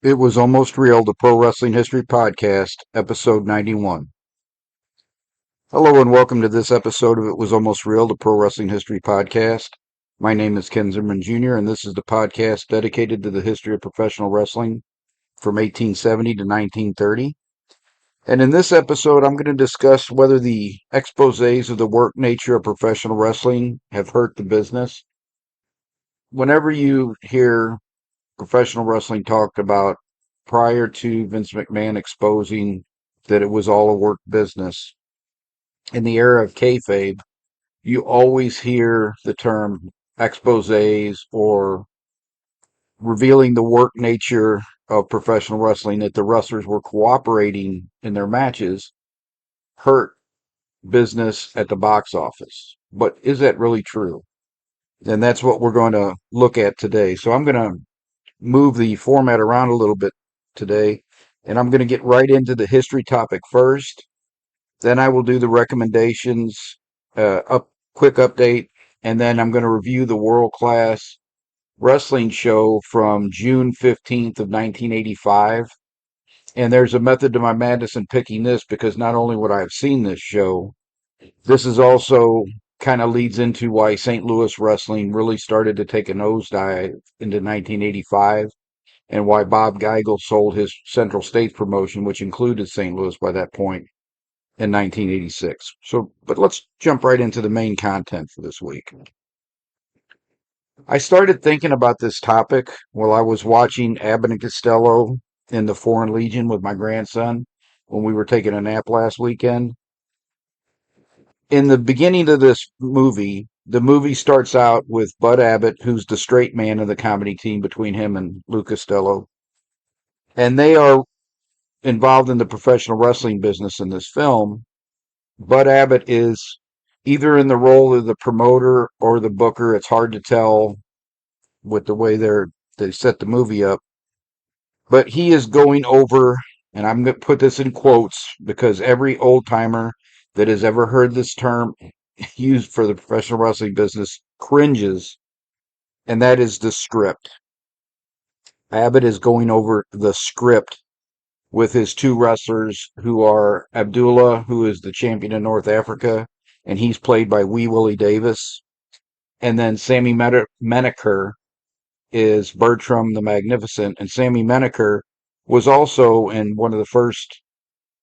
It was almost real, the Pro Wrestling History Podcast, episode 91. Hello and welcome to this episode of It Was Almost Real, the Pro Wrestling History Podcast. My name is Ken Zimmerman Jr., and this is the podcast dedicated to the history of professional wrestling from 1870 to 1930. And in this episode, I'm going to discuss whether the exposés of the work nature of professional wrestling have hurt the business. Whenever you hear professional wrestling talked about prior to Vince McMahon exposing that it was all a work business. In the era of kayfabe, you always hear the term exposés or revealing the work nature of professional wrestling, that the wrestlers were cooperating in their matches, hurt business at the box office. But is that really true? And that's what we're going to look at today. So I'm going to move the format around a little bit today, and I'm going to get right into the history topic first. Then I will do the recommendations, quick update, and then I'm going to review the World Class Wrestling show from June 15th of 1985. And there's a method to my madness in picking this, because not only would I have seen this show, this is also kind of leads into why St. Louis wrestling really started to take a nosedive into 1985, and why Bob Geigel sold his Central States promotion, which included St. Louis by that point, in 1986. But let's jump right into the main content for this week. I started thinking about this topic while I was watching Abbott and Costello in the Foreign Legion with my grandson when we were taking a nap last weekend. In the beginning of this movie, the movie starts out with Bud Abbott, who's the straight man of the comedy team between him and Lou Costello. And they are involved in the professional wrestling business in this film. Bud Abbott is either in the role of the promoter or the booker. It's hard to tell with the way they set the movie up. But he is going over, and I'm going to put this in quotes because every old timer that has ever heard this term used for the professional wrestling business cringes, and that is the script. Abbott is going over the script with his two wrestlers, who are Abdullah, who is the champion of North Africa, and he's played by Wee Willie Davis. And then Sammy Menaker is Bertram the Magnificent. And Sammy Menaker was also in one of the first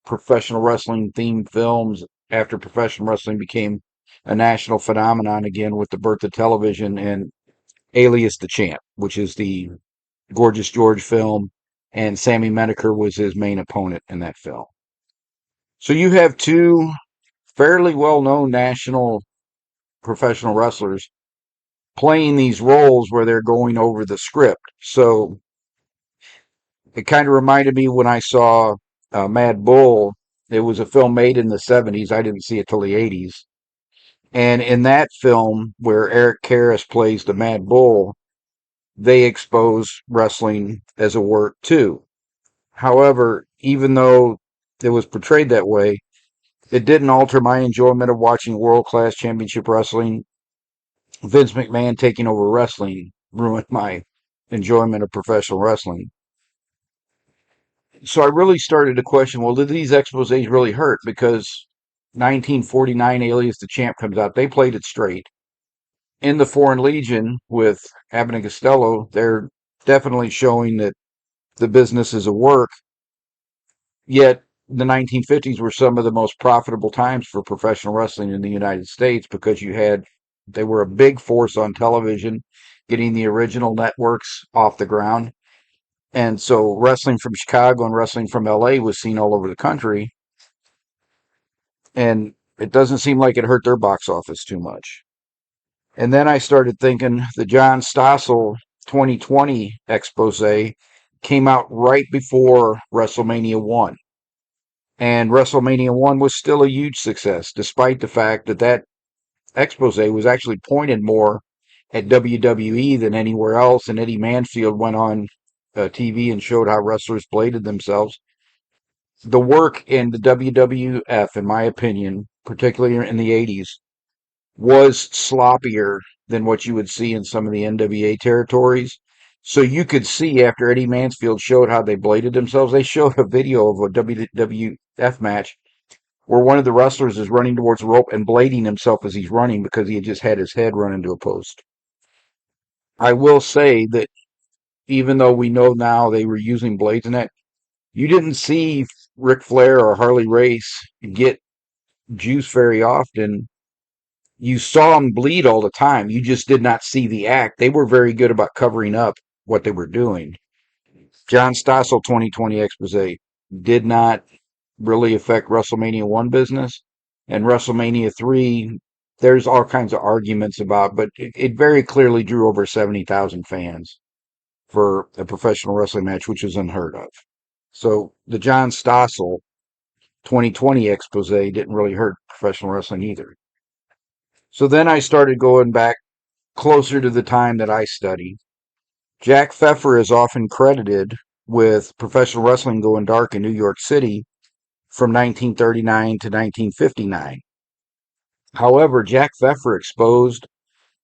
professional wrestling themed films after professional wrestling became a national phenomenon again, with the birth of television, and Alias the Champ, which is the Gorgeous George film, and Sammy Menaker was his main opponent in that film. So you have two fairly well-known national professional wrestlers playing these roles where they're going over the script. So it kind of reminded me when I saw Mad Bull. It was a film made in the 70s. I didn't see it till the 80s. And in that film, where Eric Karras plays the Mad Bull, they expose wrestling as a work too. However, even though it was portrayed that way, it didn't alter my enjoyment of watching World Class Championship Wrestling. Vince McMahon taking over wrestling ruined my enjoyment of professional wrestling. So I really started to question, well, did these exposés really hurt? Because 1949 Alias the Champ comes out. They played it straight. In the Foreign Legion with Abbott and Costello, they're definitely showing that the business is a work. Yet the 1950s were some of the most profitable times for professional wrestling in the United States, because they were a big force on television, getting the original networks off the ground. And so wrestling from Chicago and wrestling from LA was seen all over the country. And it doesn't seem like it hurt their box office too much. And then I started thinking the John Stossel 2020 expose came out right before WrestleMania 1. And WrestleMania 1 was still a huge success, despite the fact that that expose was actually pointed more at WWE than anywhere else. And Eddie Mansfield went on TV and showed how wrestlers bladed themselves. The work in the WWF, in my opinion, particularly in the 80s, was sloppier than what you would see in some of the NWA territories. So you could see after Eddie Mansfield showed how they bladed themselves, they showed a video of a WWF match where one of the wrestlers is running towards the rope and blading himself as he's running because he had just had his head run into a post. I will say that even though we know now they were using blades in that, you didn't see Ric Flair or Harley Race get juice very often. You saw them bleed all the time. You just did not see the act. They were very good about covering up what they were doing. John Stossel 2020 expose did not really affect WrestleMania 1 business. And WrestleMania 3, there's all kinds of arguments about, but it very clearly drew over 70,000 fans for a professional wrestling match, which is unheard of. So the John Stossel 2020 expose didn't really hurt professional wrestling either. So then I started going back closer to the time that I studied. Jack Pfeffer is often credited with professional wrestling going dark in New York City from 1939 to 1959. However, Jack Pfeffer exposed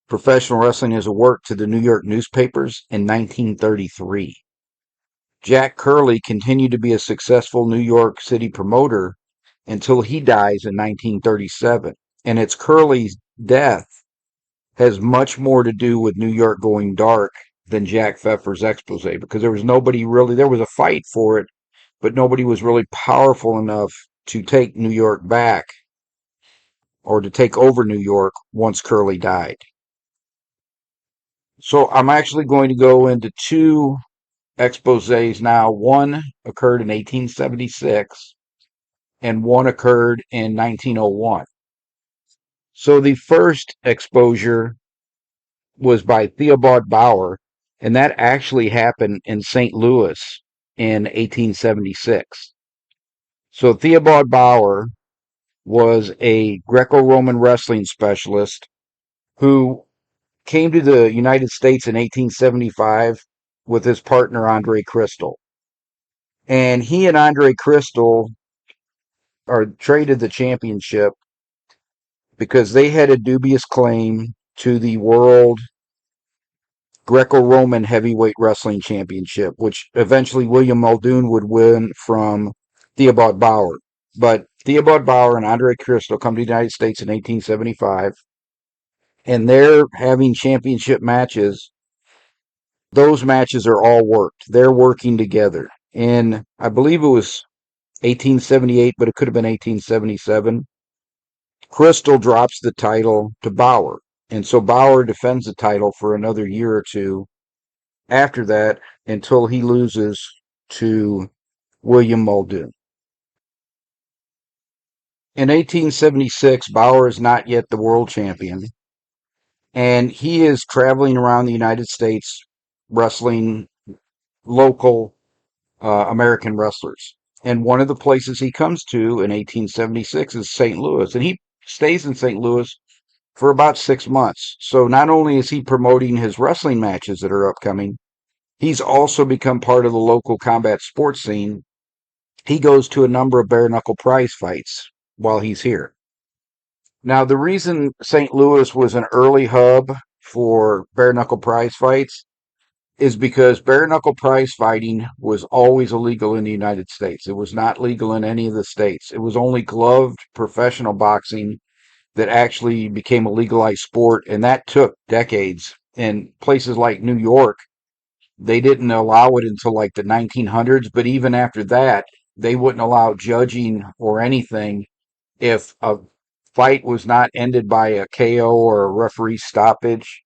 professional wrestling as a work to the New York newspapers in 1933. Jack Curley continued to be a successful New York City promoter until he dies in 1937. And it's Curley's death has much more to do with New York going dark than Jack Pfeffer's expose, because there was nobody really, there was a fight for it, but nobody was really powerful enough to take New York back or to take over New York once Curley died. So I'm actually going to go into two exposés now. One occurred in 1876 and one occurred in 1901. So the first exposure was by Theobald Bauer, and that actually happened in St. Louis in 1876. So Theobald Bauer was a Greco-Roman wrestling specialist who came to the United States in 1875 with his partner Andre Crystal. And he and Andre Crystal traded the championship because they had a dubious claim to the World Greco-Roman Heavyweight Wrestling Championship, which eventually William Muldoon would win from Theobald Bauer. But Theobald Bauer and Andre Crystal come to the United States in 1875, and they're having championship matches. Those matches are all worked. They're working together. And I believe it was 1878, but it could have been 1877. Crystal drops the title to Bauer. And so Bauer defends the title for another year or two after that until he loses to William Muldoon. In 1876, Bauer is not yet the world champion, and he is traveling around the United States wrestling local American wrestlers. And one of the places he comes to in 1876 is St. Louis, and he stays in St. Louis for about 6 months. So not only is he promoting his wrestling matches that are upcoming, he's also become part of the local combat sports scene. He goes to a number of bare knuckle prize fights while he's here. Now, the reason St. Louis was an early hub for bare knuckle prize fights is because bare knuckle prize fighting was always illegal in the United States. It was not legal in any of the states. It was only gloved professional boxing that actually became a legalized sport, and that took decades. In places like New York, they didn't allow it until like the 1900s, but even after that, they wouldn't allow judging or anything if a fight was not ended by a KO or a referee stoppage.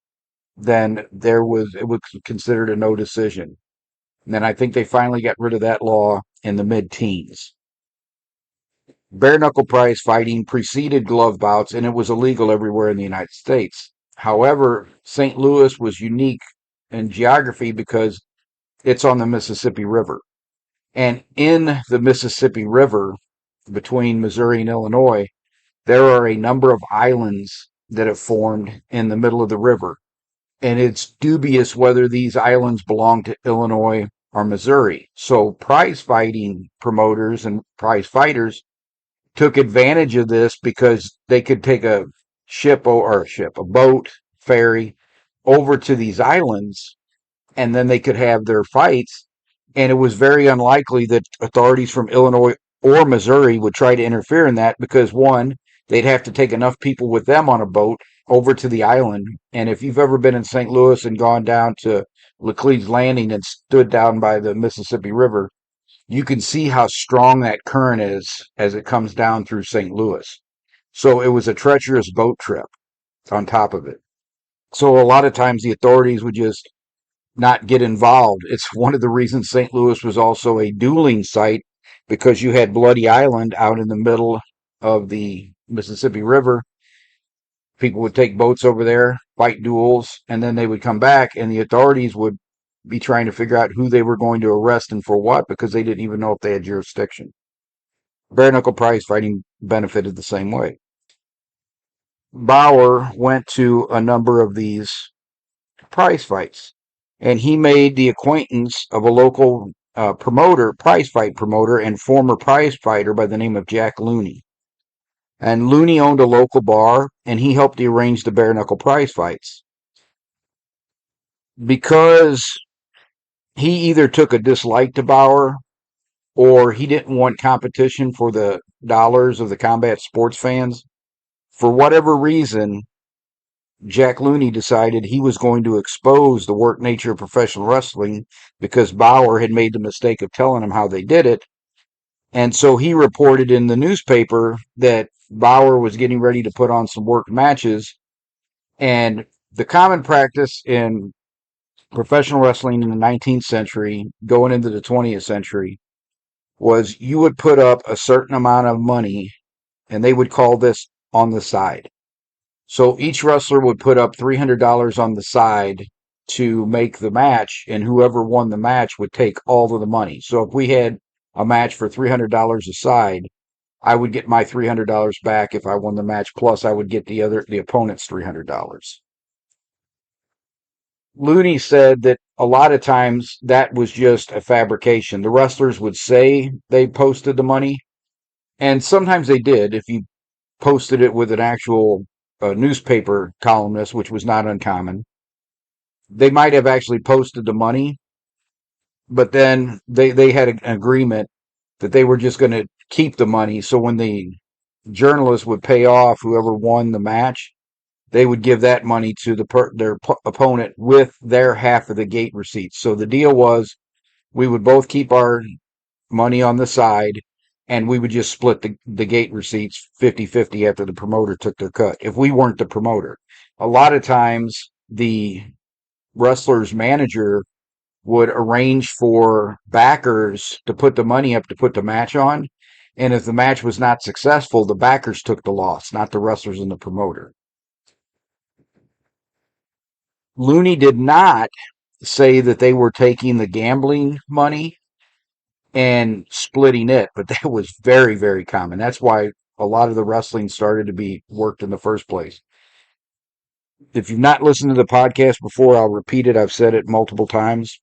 Then it was considered a no decision. And then I think they finally got rid of that law in the mid-teens. Bare knuckle prize fighting preceded glove bouts, and it was illegal everywhere in the United States. However, St. Louis was unique in geography because it's on the Mississippi River. And in the Mississippi River, between Missouri and Illinois, there are a number of islands that have formed in the middle of the river. And it's dubious whether these islands belong to Illinois or Missouri. So prize fighting promoters and prize fighters took advantage of this because they could take a boat, ferry over to these islands and then they could have their fights. And it was very unlikely that authorities from Illinois or Missouri would try to interfere in that because, one, they'd have to take enough people with them on a boat over to the island. And if you've ever been in St. Louis and gone down to Laclede's Landing and stood down by the Mississippi River, you can see how strong that current is as it comes down through St. Louis. So it was a treacherous boat trip on top of it. So a lot of times the authorities would just not get involved. It's one of the reasons St. Louis was also a dueling site because you had Bloody Island out in the middle of the Mississippi River. People would take boats over there, fight duels, and then they would come back, and the authorities would be trying to figure out who they were going to arrest and for what because they didn't even know if they had jurisdiction. Bare knuckle prize fighting benefited the same way. Bauer went to a number of these prize fights, and he made the acquaintance of a local promoter, prize fight promoter, and former prize fighter by the name of Jack Looney. And Looney owned a local bar, and he helped arrange the bare knuckle prize fights. Because he either took a dislike to Bauer or he didn't want competition for the dollars of the combat sports fans, for whatever reason, Jack Looney decided he was going to expose the work nature of professional wrestling because Bauer had made the mistake of telling him how they did it. And so he reported in the newspaper that Bauer was getting ready to put on some work matches. And the common practice in professional wrestling in the 19th century, going into the 20th century, was you would put up a certain amount of money, and they would call this on the side. So each wrestler would put up $300 on the side to make the match, and whoever won the match would take all of the money. So if we had a match for $300 a side, I would get my $300 back if I won the match, plus I would get the opponent's $300. Looney said that a lot of times that was just a fabrication. The wrestlers would say they posted the money, and sometimes they did if you posted it with an actual newspaper columnist, which was not uncommon. They might have actually posted the money, but then they had an agreement that they were just going to keep the money. So when the journalist would pay off whoever won the match, they would give that money to their opponent with their half of the gate receipts. So the deal was we would both keep our money on the side, and we would just split the gate receipts 50-50 after the promoter took their cut, if we weren't the promoter. A lot of times, the wrestler's manager would arrange for backers to put the money up to put the match on, and if the match was not successful, the backers took the loss, not the wrestlers and the promoter. Looney did not say that they were taking the gambling money and splitting it, but that was very, very common. That's why a lot of the wrestling started to be worked in the first place. If you've not listened to the podcast before, I'll repeat it. I've said it multiple times.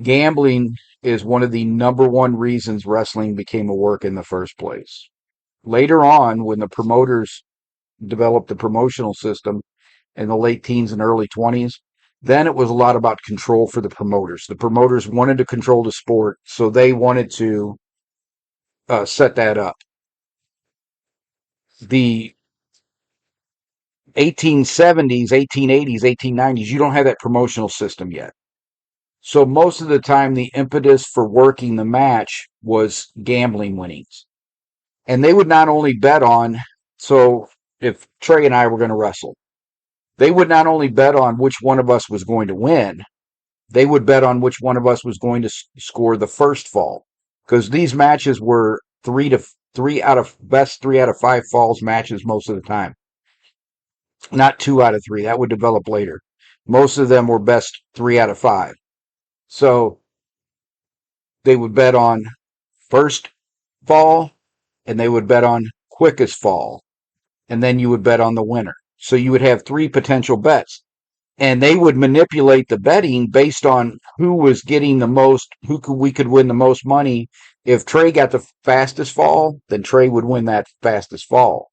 Gambling is one of the number one reasons wrestling became a work in the first place. Later on, when the promoters developed the promotional system in the late teens and early 20s, then it was a lot about control for the promoters. The promoters wanted to control the sport, so they wanted to set that up. The 1870s, 1880s, 1890s, you don't have that promotional system yet. So most of the time, the impetus for working the match was gambling winnings. And they would not only bet on, so if Trey and I were going to wrestle, they would not only bet on which one of us was going to win, they would bet on which one of us was going to score the first fall. Because these matches were best 3 out of 5 falls matches most of the time. Not 2 out of 3. That would develop later. Most of them were best 3 out of 5. So they would bet on first fall, and they would bet on quickest fall, and then you would bet on the winner. So you would have 3 potential bets, and they would manipulate the betting based on who was getting the most, we could win the most money. If Trey got the fastest fall, then Trey would win that fastest fall.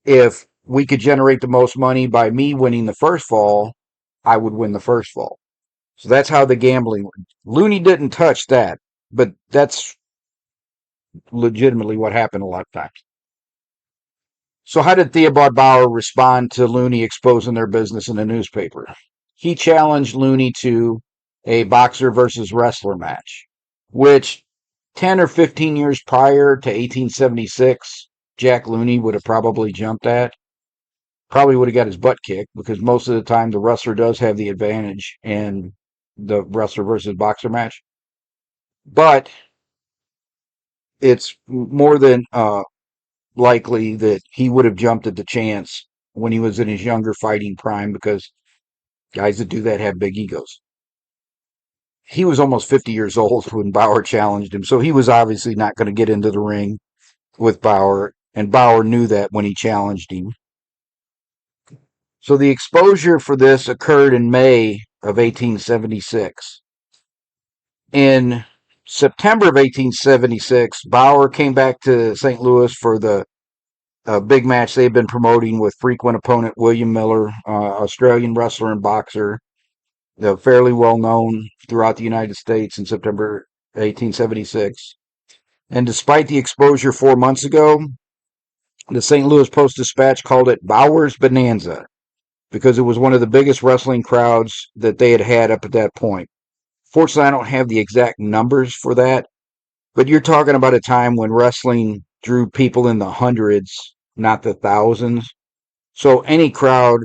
If we could generate the most money by me winning the first fall, I would win the first fall. So that's how the gambling went. Looney didn't touch that, but that's legitimately what happened a lot of times. So how did Theobald Bauer respond to Looney exposing their business in a newspaper? He challenged Looney to a boxer versus wrestler match, which 10 or 15 years prior to 1876, Jack Looney would have probably jumped at. Probably would have got his butt kicked because most of the time the wrestler does have the advantage in the wrestler versus boxer match. But it's more than likely that he would have jumped at the chance when he was in his younger fighting prime because guys that do that have big egos. He was almost 50 years old when Bauer challenged him, so he was obviously not going to get into the ring with Bauer, and Bauer knew that when he challenged him. So the exposure for this occurred in May of 1876. In September of 1876, Bauer came back to St. Louis for the big match they had been promoting with frequent opponent William Miller, Australian wrestler and boxer, fairly well known throughout the United States in September 1876. And despite the exposure 4 months ago, the St. Louis Post-Dispatch called it Bauer's Bonanza because it was one of the biggest wrestling crowds that they had had up at that point. Fortunately, I don't have the exact numbers for that, but you're talking about a time when wrestling drew people in the hundreds, not the thousands. So any crowd,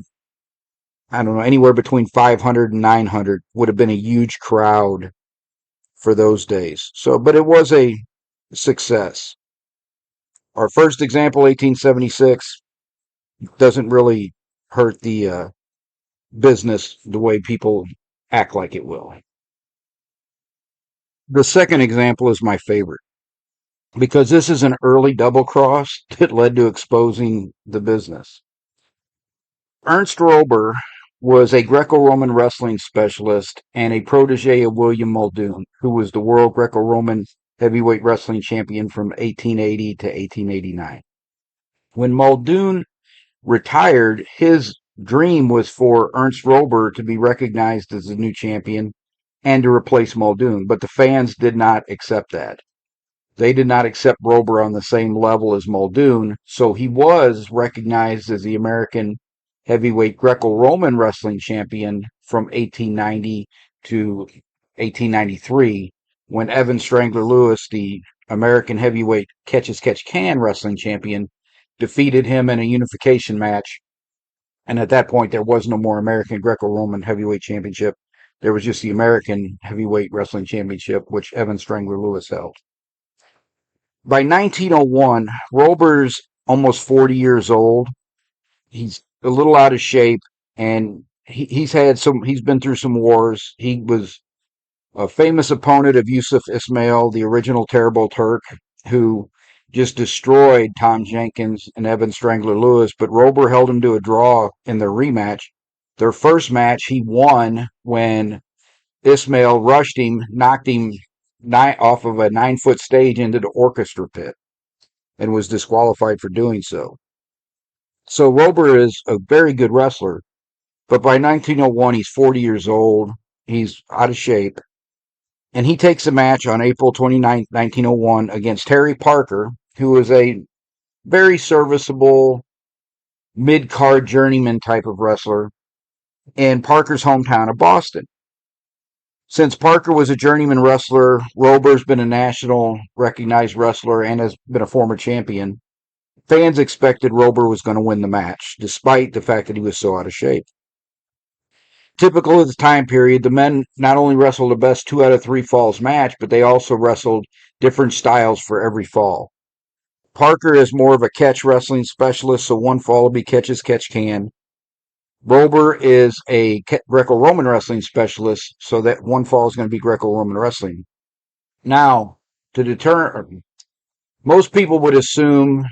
I don't know, anywhere between 500 and 900 would have been a huge crowd for those days. So, but it was a success. Our first example, 1876, doesn't really hurt the business the way people act like it will. The second example is my favorite because this is an early double cross that led to exposing the business. Ernst Roeber was a Greco-Roman wrestling specialist and a protege of William Muldoon, who was the world Greco-Roman heavyweight wrestling champion from 1880 to 1889. When Muldoon retired, his dream was for Ernst Roeber to be recognized as the new champion and to replace Muldoon, but the fans did not accept that. They did not accept Roeber on the same level as Muldoon, so he was recognized as the American heavyweight Greco-Roman wrestling champion from 1890 to 1893, when Evan Strangler Lewis, the American heavyweight catch-as-catch-can wrestling champion, defeated him in a unification match. And at that point, there was no more American Greco-Roman heavyweight championship. There was just the American heavyweight wrestling championship, which Evan Strangler Lewis held. By 1901, Roeber's almost 40 years old. He's a little out of shape, and he's been through some wars. He was a famous opponent of Yusuf Ismail, the original Terrible Turk, who just destroyed Tom Jenkins and Evan Strangler Lewis, but Roeber held him to a draw in their rematch. Their first match, he won when Ismail rushed him, knocked him off of a 9-foot stage into the orchestra pit, and was disqualified for doing so. So Roeber is a very good wrestler, but by 1901, he's 40 years old. He's out of shape. And he takes a match on April 29, 1901 against Terry Parker, who is a very serviceable mid-card journeyman type of wrestler in Parker's hometown of Boston. Since Parker was a journeyman wrestler, Roeber's been a national recognized wrestler and has been a former champion. Fans expected Roeber was going to win the match, despite the fact that he was so out of shape. Typical of the time period, the men not only wrestled the best 2 out of 3 falls match, but they also wrestled different styles for every fall. Parker is more of a catch wrestling specialist, so one fall will be catch as catch can. Roeber is a Greco-Roman wrestling specialist, so that one fall is going to be Greco-Roman wrestling. Now, most people would assume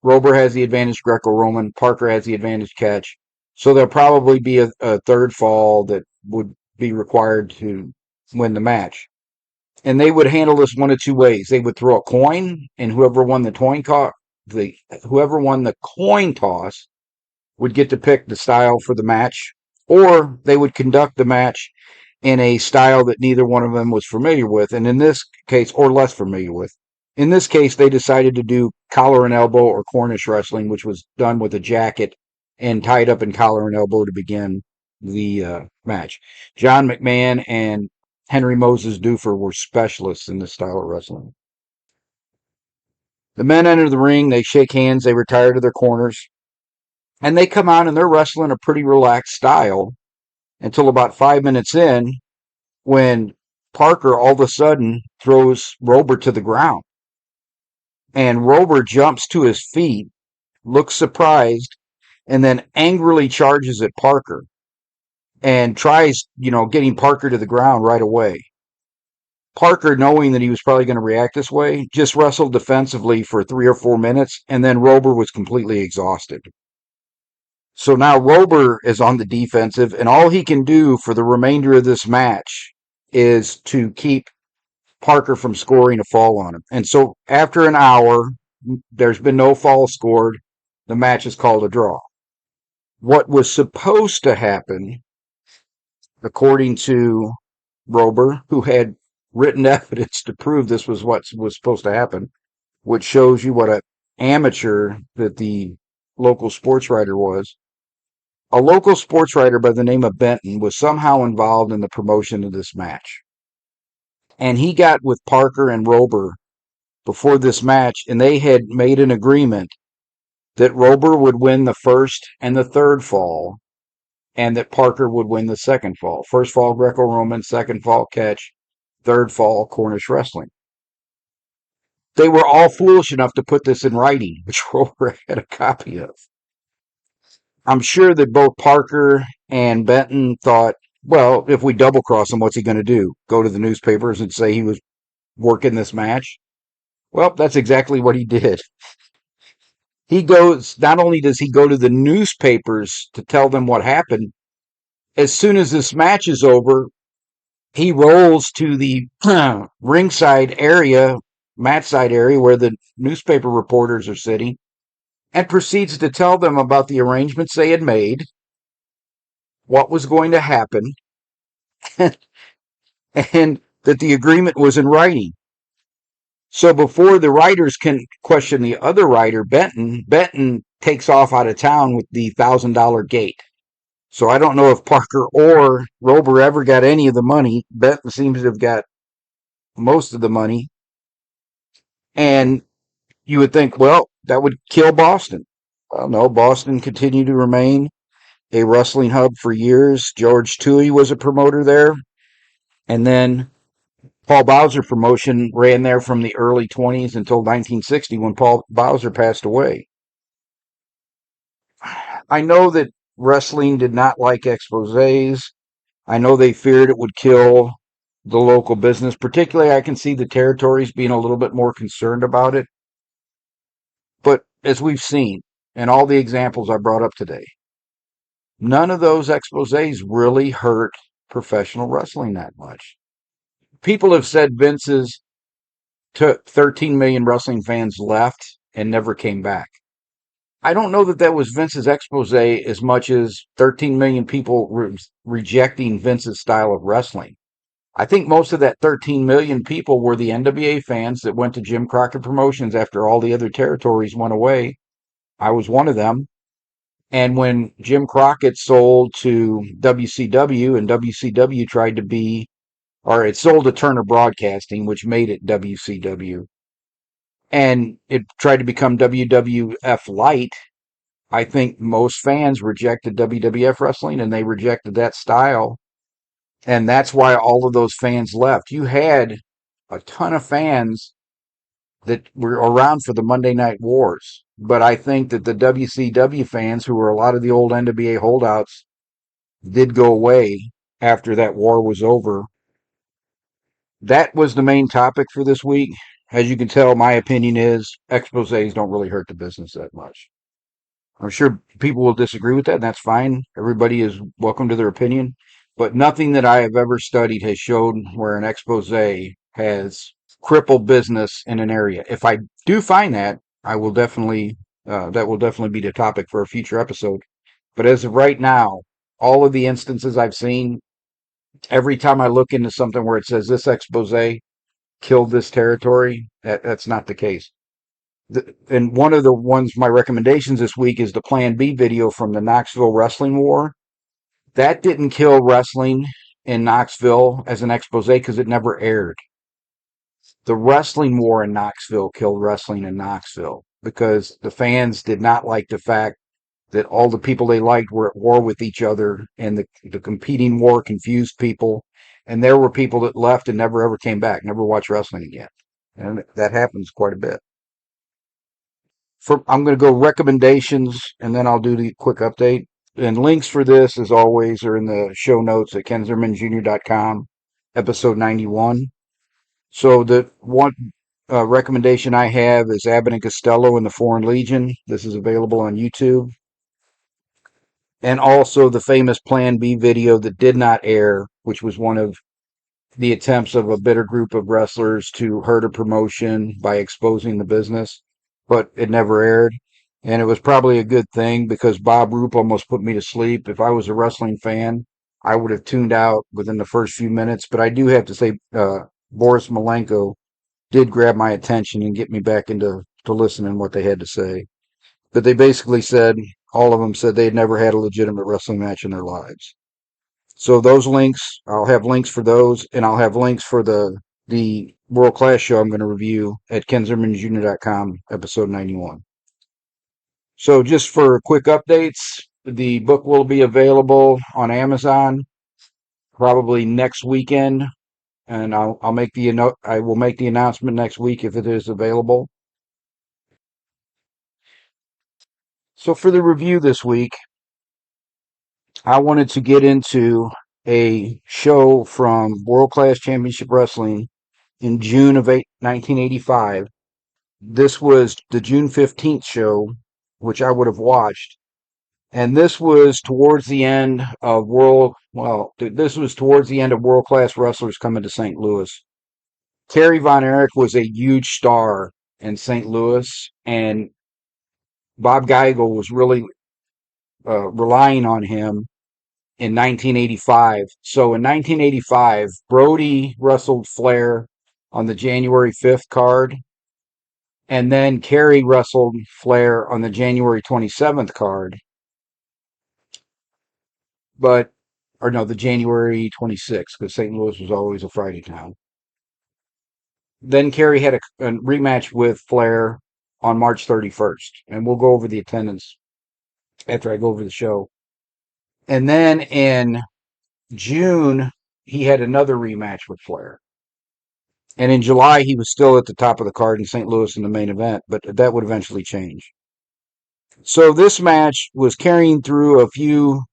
Roeber has the advantage Greco-Roman, Parker has the advantage catch. So there'll probably be a third fall that would be required to win the match. And they would handle this one of two ways. They would throw a coin, and whoever won the coin toss would get to pick the style for the match. or they would conduct the match in a style that neither one of them was familiar with, and in this case, or less familiar with. In this case, they decided to do collar and elbow or Cornish wrestling, which was done with a jacket and tied up in collar and elbow to begin the match. John McMahon and Henry Moses Duffer were specialists in this style of wrestling. The men enter the ring, they shake hands, they retire to their corners, and they come out and they're wrestling a pretty relaxed style until about 5 minutes in, when Parker all of a sudden throws Rober to the ground. And Rober jumps to his feet, looks surprised, and then angrily charges at Parker and tries, getting Parker to the ground right away. Parker, knowing that he was probably going to react this way, just wrestled defensively for 3 or 4 minutes, and then Rober was completely exhausted. So now Rober is on the defensive, and all he can do for the remainder of this match is to keep Parker from scoring a fall on him. And so after an hour, there's been no fall scored. The match is called a draw. What was supposed to happen, according to Rober, who had written evidence to prove this was what was supposed to happen, which shows you what an amateur that the local sports writer was. A local sports writer by the name of Benton was somehow involved in the promotion of this match. And he got with Parker and Rober before this match, and they had made an agreement that Rober would win the first and the third fall, and that Parker would win the second fall. First fall Greco-Roman, second fall catch, third fall Cornish wrestling. They were all foolish enough to put this in writing, which Rober had a copy of. I'm sure that both Parker and Benton thought, well, if we double cross him, what's he going to do? Go to the newspapers and say he was working this match? Well, that's exactly what he did. He goes, not only does he go to the newspapers to tell them what happened, as soon as this match is over, he rolls to the ringside area, mat side area where the newspaper reporters are sitting, and proceeds to tell them about the arrangements they had made, what was going to happen, and that the agreement was in writing. So before the writers can question the other writer, Benton takes off out of town with the $1,000 gate. So I don't know if Parker or Rober ever got any of the money. Benton seems to have got most of the money. And you would think, well, that would kill Boston. Well, no, Boston continued to remain a wrestling hub for years. George Toohey was a promoter there. And then Paul Bowser promotion ran there from the early 20s until 1960 when Paul Bowser passed away. I know that wrestling did not like exposés. I know they feared it would kill the local business. Particularly, I can see the territories being a little bit more concerned about it. But as we've seen in all the examples I brought up today, none of those exposés really hurt professional wrestling that much. People have said Vince's 13 million wrestling fans left and never came back. I don't know that that was Vince's expose as much as 13 million people rejecting Vince's style of wrestling. I think most of that 13 million people were the NWA fans that went to Jim Crockett Promotions after all the other territories went away. I was one of them. And when Jim Crockett sold to WCW and WCW tried to be, or it sold to Turner Broadcasting, which made it WCW, and it tried to become WWF Light, I think most fans rejected WWF wrestling and they rejected that style. And that's why all of those fans left. You had a ton of fans that were around for the Monday Night Wars. But I think that the WCW fans, who were a lot of the old NWA holdouts, did go away after that war was over. That was the main topic for this week. As you can tell, my opinion is exposés don't really hurt the business that much. I'm sure people will disagree with that, and that's fine. Everybody is welcome to their opinion. But nothing that I have ever studied has shown where an expose has crippled business in an area. If I do find that, I will definitely that will definitely be the topic for a future episode. But as of right now, all of the instances I've seen, every time I look into something where it says this expose killed this territory, that's not the case. And one of the ones, my recommendations this week is the Plan B video from the Knoxville Wrestling War. That didn't kill wrestling in Knoxville as an expose because it never aired. The wrestling war in Knoxville killed wrestling in Knoxville because the fans did not like the fact that all the people they liked were at war with each other, and the competing war confused people. And there were people that left and never ever came back, never watched wrestling again. And that happens quite a bit. I'm going to go recommendations, and then I'll do the quick update. And links for this, as always, are in the show notes at kenzermanjr.com, episode 91. So the one recommendation I have is Abbott and Costello in the Foreign Legion. This is available on YouTube. And also the famous Plan B video that did not air, which was one of the attempts of a bitter group of wrestlers to hurt a promotion by exposing the business, but it never aired. And it was probably a good thing because Bob Roop almost put me to sleep. If I was a wrestling fan, I would have tuned out within the first few minutes. But I do have to say, Boris Malenko did grab my attention and get me back into listening what they had to say. But they basically said, all of them said they had never had a legitimate wrestling match in their lives. So those links, I'll have links for those, and I'll have links for the World Class show I'm going to review at kenzermanjr.com, episode 91. So just for quick updates, the book will be available on Amazon probably next weekend, and I will make the announcement next week if it is available. So for the review this week, I wanted to get into a show from World Class Championship Wrestling in June of 1985. This was the June 15th show, which I would have watched. And this was towards the end of World Class Wrestlers coming to St. Louis. Kerry Von Erich was a huge star in St. Louis, and Bob Geigel was really relying on him in 1985. So in 1985, Brody wrestled Flair on the January 5th card, and then Kerry wrestled Flair on the January 27th card. The January 26th, because St. Louis was always a Friday town. Then Kerry had a rematch with Flair on March 31st, and we'll go over the attendance after I go over the show. And then in June, he had another rematch with Flair. And in July, he was still at the top of the card in St. Louis in the main event, but that would eventually change. So this match was carrying through a few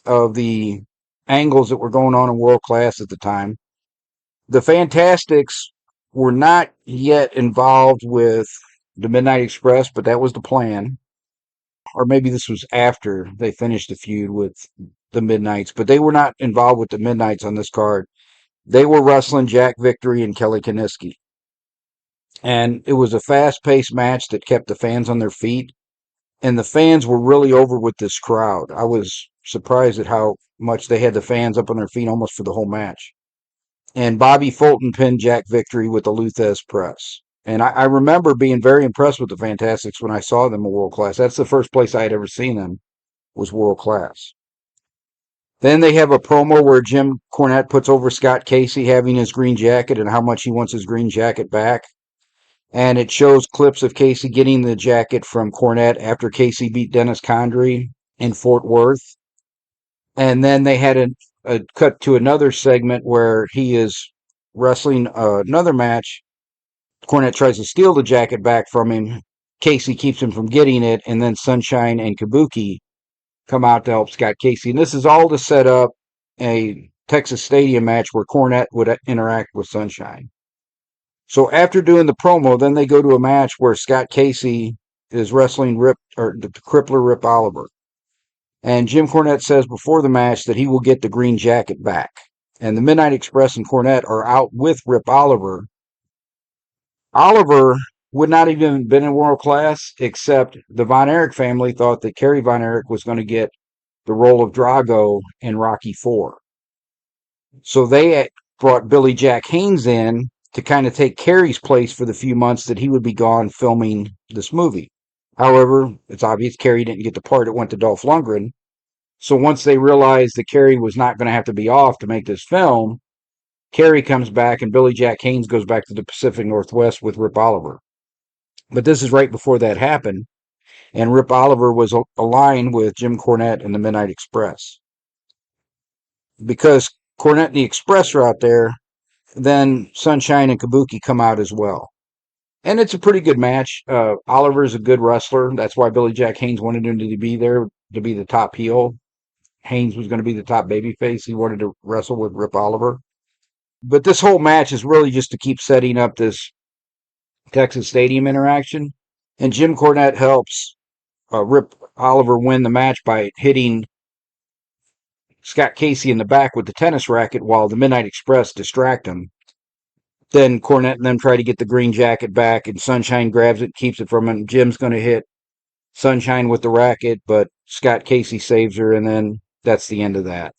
of the angles that were going on in World Class at the time. The Fantastics were not yet involved with the Midnight Express, but that was the plan. Or maybe this was after they finished the feud with the Midnights, but they were not involved with the Midnights on this card. They were wrestling Jack Victory and Kelly Kiniski. And it was a fast-paced match that kept the fans on their feet. And the fans were really over with this crowd. I was surprised at how much they had the fans up on their feet almost for the whole match. And Bobby Fulton pinned Jack Victory with the Lou Thesz press. And I remember being very impressed with the Fantastics when I saw them at World Class. That's the first place I had ever seen them, was World Class. Then they have a promo where Jim Cornette puts over Scott Casey having his green jacket and how much he wants his green jacket back. And it shows clips of Casey getting the jacket from Cornette after Casey beat Dennis Condrey in Fort Worth. And then they had a cut to another segment where he is wrestling another match. Cornette tries to steal the jacket back from him. Casey keeps him from getting it, and then Sunshine and Kabuki come out to help Scott Casey. And this is all to set up a Texas Stadium match where Cornette would interact with Sunshine. So after doing the promo, then they go to a match where Scott Casey is wrestling the crippler Rip Oliver. And Jim Cornette says before the match that he will get the green jacket back. And the Midnight Express and Cornette are out with Rip Oliver. Oliver would not even have been in World Class, except the Von Erich family thought that Kerry Von Erich was going to get the role of Drago in Rocky IV. So they brought Billy Jack Haynes in to kind of take Kerry's place for the few months that he would be gone filming this movie. However, it's obvious Kerry didn't get the part. It went to Dolph Lundgren. So once they realized that Kerry was not going to have to be off to make this film, Kerry comes back and Billy Jack Haynes goes back to the Pacific Northwest with Rip Oliver. But this is right before that happened, and Rip Oliver was aligned with Jim Cornette and the Midnight Express. Because Cornette and the Express are out there, then Sunshine and Kabuki come out as well. And it's a pretty good match. Oliver's a good wrestler. That's why Billy Jack Haynes wanted him to be there, to be the top heel. Haynes was going to be the top babyface. He wanted to wrestle with Rip Oliver. But this whole match is really just to keep setting up this Texas Stadium interaction. And Jim Cornette helps Rip Oliver win the match by hitting Scott Casey in the back with the tennis racket while the Midnight Express distract him. Then Cornette and them try to get the green jacket back, and Sunshine grabs it, keeps it from him. Jim's going to hit Sunshine with the racket, but Scott Casey saves her, and then that's the end of that.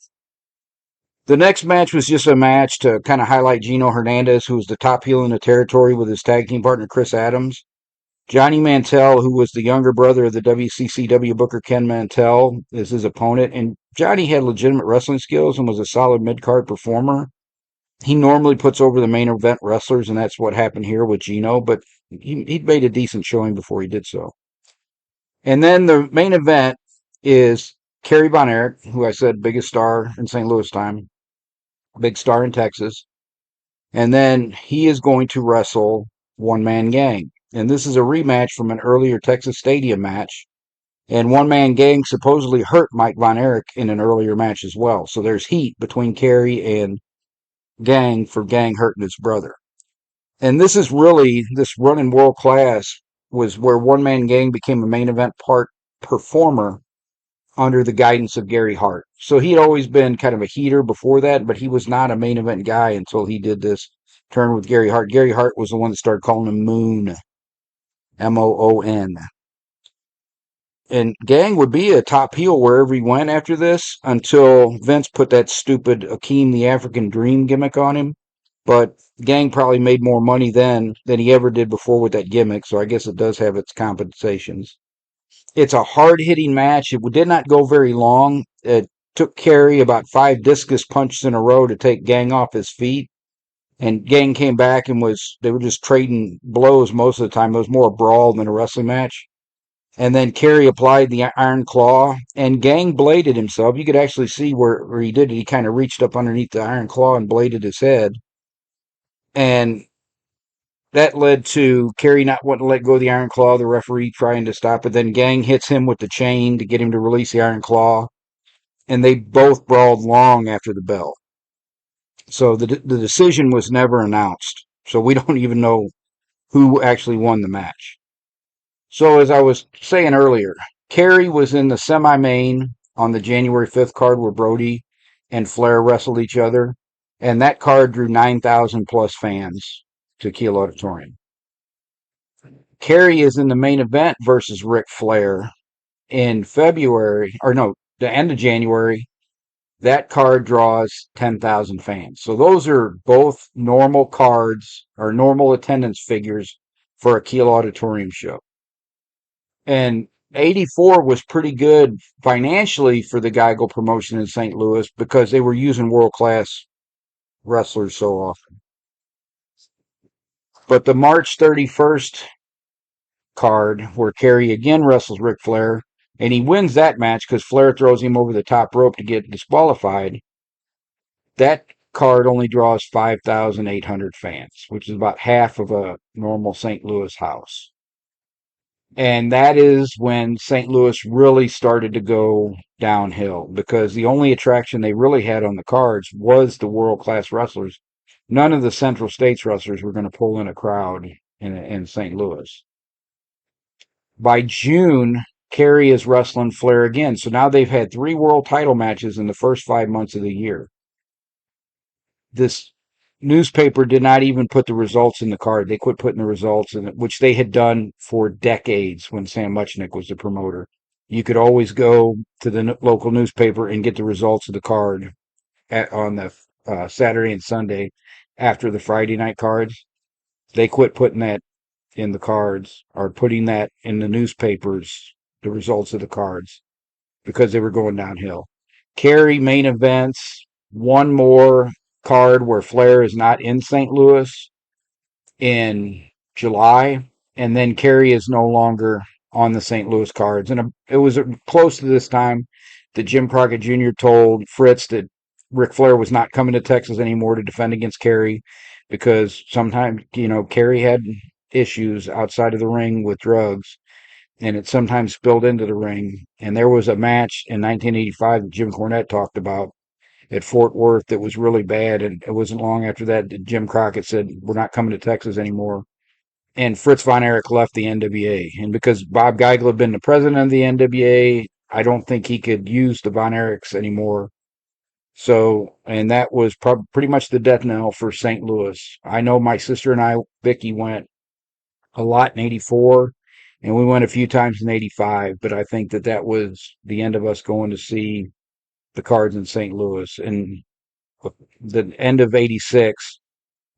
The next match was just a match to kind of highlight Gino Hernandez, who was the top heel in the territory with his tag team partner Chris Adams. Johnny Mantell, who was the younger brother of the WCCW Booker Ken Mantell, is his opponent. And Johnny had legitimate wrestling skills and was a solid mid-card performer. He normally puts over the main event wrestlers, and that's what happened here with Gino, but he'd made a decent showing before he did so. And then the main event is Kerry Von Erich, who I said biggest star in St. Louis time, big star in Texas. And then he is going to wrestle One Man Gang. And this is a rematch from an earlier Texas Stadium match. And One Man Gang supposedly hurt Mike Von Erich in an earlier match as well. So there's heat between Kerry and Gang for Gang hurting his brother. And this is really, this run in World Class was where One Man Gang became a main event part performer under the guidance of Gary Hart. So he'd always been kind of a heater before that, but he was not a main event guy until he did this turn with Gary Hart. Gary Hart was the one that started calling him Moon, M-O-O-N. And Gang would be a top heel wherever he went after this until Vince put that stupid Akeem the African Dream gimmick on him. But Gang probably made more money then than he ever did before with that gimmick, so I guess it does have its compensations. It's a hard-hitting match. It did not go very long. It took Kerry about 5 discus punches in a row to take Gang off his feet. And Gang came back and they were just trading blows most of the time. It was more a brawl than a wrestling match. And then Kerry applied the Iron Claw, and Gang bladed himself. You could actually see where he did it. He kind of reached up underneath the Iron Claw and bladed his head. And that led to Kerry not wanting to let go of the Iron Claw, the referee trying to stop it. Then Gang hits him with the chain to get him to release the Iron Claw. And they both brawled long after the bell. So the decision was never announced. So we don't even know who actually won the match. So as I was saying earlier, Kerry was in the semi-main on the January 5th card where Brody and Flair wrestled each other. And that card drew 9,000 plus fans to Kiel Auditorium. Kerry is in the main event versus Ric Flair in February, or no, the end of January. That card draws 10,000 fans. So those are both normal cards or normal attendance figures for a Kiel Auditorium show. And 84 was pretty good financially for the Geigel promotion in St. Louis because they were using world-class wrestlers so often. But the March 31st card, where Kerry again wrestles Ric Flair, and he wins that match because Flair throws him over the top rope to get disqualified, that card only draws 5,800 fans, which is about half of a normal St. Louis house. And that is when St. Louis really started to go downhill because the only attraction they really had on the cards was the world-class wrestlers. None of the Central States wrestlers were going to pull in a crowd in St. Louis. By June, Kerry is wrestling Flair again. So now they've had 3 world title matches in the first 5 months of the year. This newspaper did not even put the results in the card. They quit putting the results in it, which they had done for decades when Sam Muchnick was the promoter. you could always go to the local newspaper and get the results of the card on the Saturday and Sunday after the Friday night cards. They quit putting that in the cards or putting that in the newspapers, the results of the cards, because they were going downhill. Cary main events, one more card where Flair is not in St. Louis in July, and then Cary is no longer on the St. Louis cards. And it was close to this time that Jim Crockett Jr. told Fritz that Ric Flair was not coming to Texas anymore to defend against Cary because sometimes, Cary had issues outside of the ring with drugs, and it sometimes spilled into the ring. And there was a match in 1985 that Jim Cornette talked about at Fort Worth that was really bad, and it wasn't long after that Jim Crockett said, "We're not coming to Texas anymore." And Fritz von Erich left the NWA. And because Bob Geigel had been the president of the NWA, I don't think he could use the Von Erichs anymore. So, and that was pretty much the death knell for St. Louis. I know my sister and I, Vicky, went a lot in 84, and we went a few times in 85, but I think that was the end of us going to see the cards in St. Louis. And the end of 86,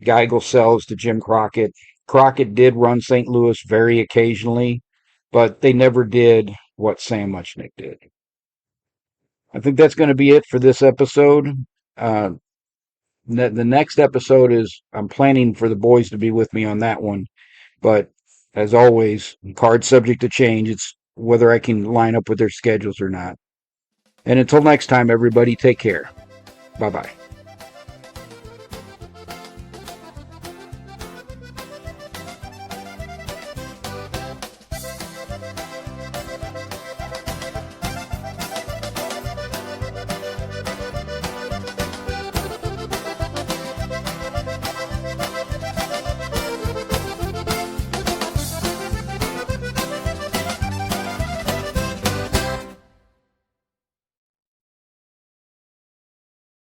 Geigel sells to Jim Crockett. Crockett did run St. Louis very occasionally, but they never did what Sam Muchnick did. I think that's going to be it for this episode. Uh, the next episode I'm planning for the boys to be with me on that one. But as always, card subject to change. It's whether I can line up with their schedules or not. And until next time, everybody, take care. Bye-bye.